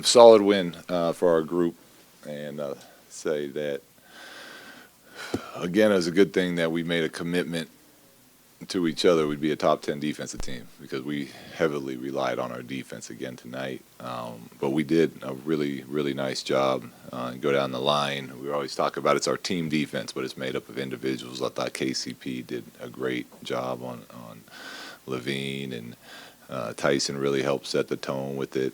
Solid win for our group, and say that again, it's a good thing that we made a commitment to each other. We'd be a top 10 defensive team because we heavily relied on our defense again tonight. But we did a really, really nice job. Go down the line. We always talk about it's our team defense, but it's made up of individuals. I thought KCP did a great job on Levine, and Tyson really helped set the tone with it.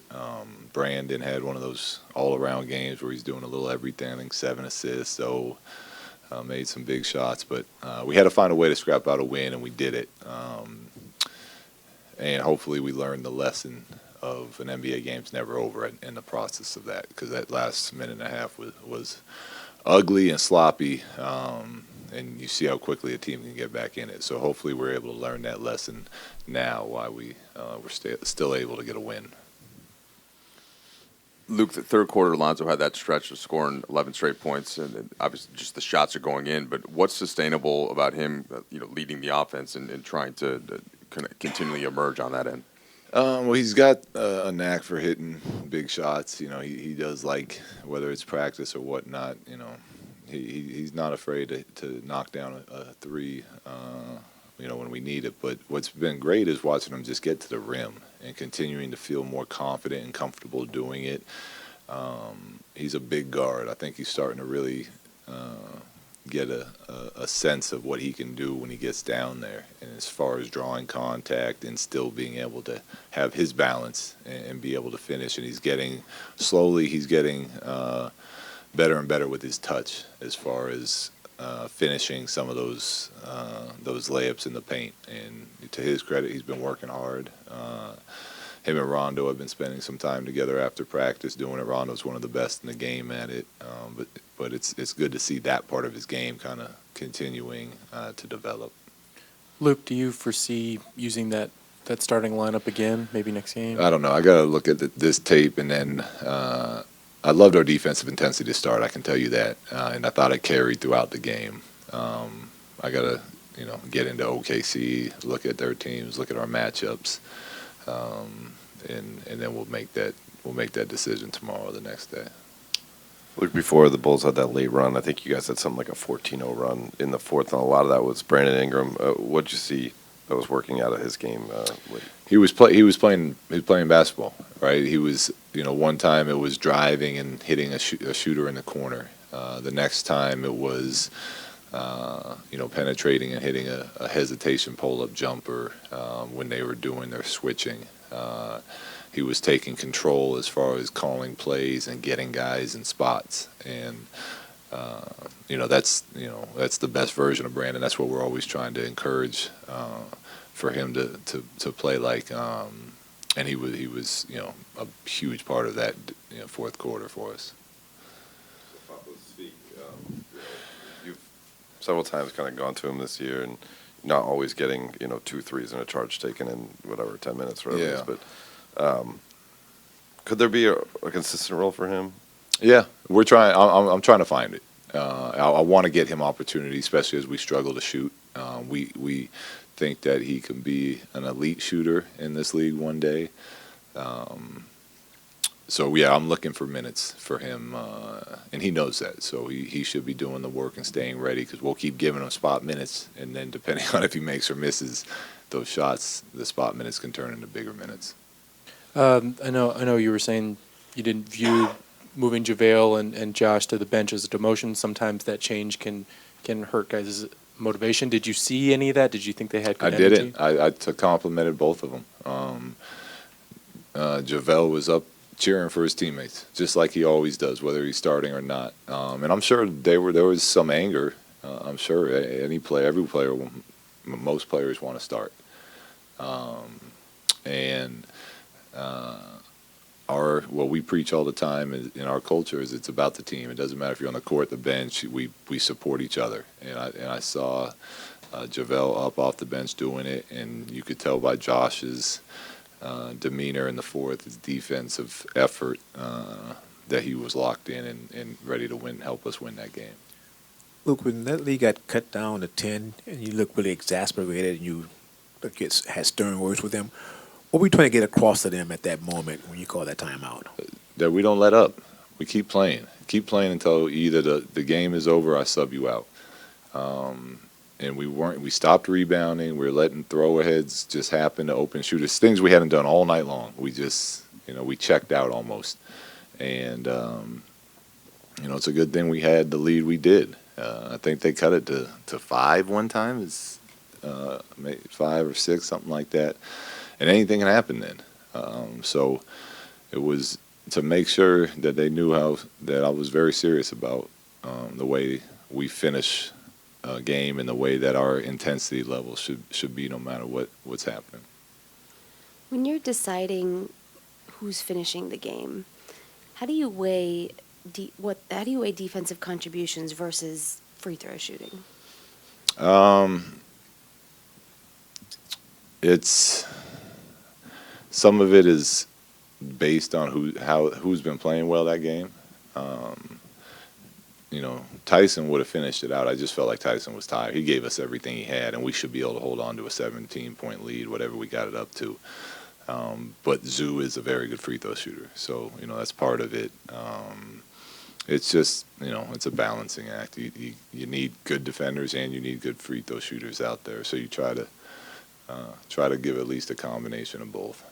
Brandon had one of those all-around games where he's doing a little everything. I think 7 assists. So made some big shots, but we had to find a way to scrap out a win, and we did it. And hopefully we learned the lesson of an NBA game's never over in the process of that, because that last minute and a half was ugly and sloppy, and you see how quickly a team can get back in it. So hopefully we're able to learn that lesson now while we're still able to get a win. Luke, the third quarter, Lonzo had that stretch of scoring 11 straight points, and obviously just the shots are going in. But what's sustainable about him, leading the offense and trying to kind of continually emerge on that end? Well, he's got a knack for hitting big shots. He does, like, whether it's practice or whatnot. He's not afraid to knock down a three. When we need it. But what's been great is watching him just get to the rim and continuing to feel more confident and comfortable doing it. He's a big guard. I think he's starting to really get a sense of what he can do when he gets down there. And as far as drawing contact and still being able to have his balance and be able to finish. And he's getting better and better with his touch as far as finishing some of those layups in the paint. And to his credit, he's been working hard. Him and Rondo have been spending some time together after practice doing it. Rondo's one of the best in the game at it. But it's good to see that part of his game kind of continuing to develop. Luke, do you foresee using that starting lineup again, maybe next game? I don't know. I got to look at this tape, and then I loved our defensive intensity to start. I can tell you that, and I thought it carried throughout the game. I got to get into OKC, look at their teams, look at our matchups, and then we'll make that decision tomorrow or the next day. Luke, before the Bulls had that late run, I think you guys had something like a 14-0 run in the fourth, and a lot of that was Brandon Ingram. What'd you see that was working out of his game late? He was playing basketball, right? He was, one time it was driving and hitting a shooter in the corner. The next time it was, penetrating and hitting a hesitation pull-up jumper when they were doing their switching. He was taking control as far as calling plays and getting guys in spots. And that's the best version of Brandon. That's what we're always trying to encourage for him to play like. And he was a huge part of that fourth quarter for us. You've several times kind of gone to him this year, and not always getting 2 threes and a charge taken in 10 minutes, whatever it is. But could there be a consistent role for him? Yeah, we're trying. I'm trying to find it. I want to get him opportunity, especially as we struggle to shoot. We think that he can be an elite shooter in this league one day. I'm looking for minutes for him, and he knows that. So he should be doing the work and staying ready, because we'll keep giving him spot minutes, and then depending on if he makes or misses those shots, the spot minutes can turn into bigger minutes. I know you were saying you didn't view moving JaVale and Josh to the bench as a demotion. Sometimes that change can hurt guys' motivation. Did you see any of that? Did you think they had good energy? I didn't. I complimented both of them. JaVale was up cheering for his teammates, just like he always does, whether he's starting or not. And I'm sure there was some anger. I'm sure every player, most players want to start. What we preach all the time in our culture is it's about the team. It doesn't matter if you're on the court, the bench. We support each other. And I saw JaVale up off the bench doing it, and you could tell by Josh's demeanor in the fourth, his defensive effort, that he was locked in and ready to help us win that game. Look, when that league got cut down to 10, and you look really exasperated, and you had stern words with them, What were you trying to get across to them at that moment when you called that timeout? That we don't let up. We keep playing. Keep playing until either the game is over or I sub you out. And we stopped rebounding. We were letting throw-aheads just happen to open shooters, things we hadn't done all night long. We just, we checked out almost. And, it's a good thing we had the lead we did. I think they cut it to 5 one time. It's maybe 5 or 6, something like that. And anything can happen then. So it was to make sure that they knew that I was very serious about the way we finish a game and the way that our intensity level should be no matter what's happening. When you're deciding who's finishing the game, how do you weigh defensive contributions versus free throw shooting? It's some of it is based on who's been playing well that game. Tyson would have finished it out. I just felt like Tyson was tired. He gave us everything he had, and we should be able to hold on to a 17-point lead, whatever we got it up to. But Zoo is a very good free throw shooter, so that's part of it. It's just it's a balancing act. You need good defenders and you need good free throw shooters out there. So you try to give at least a combination of both.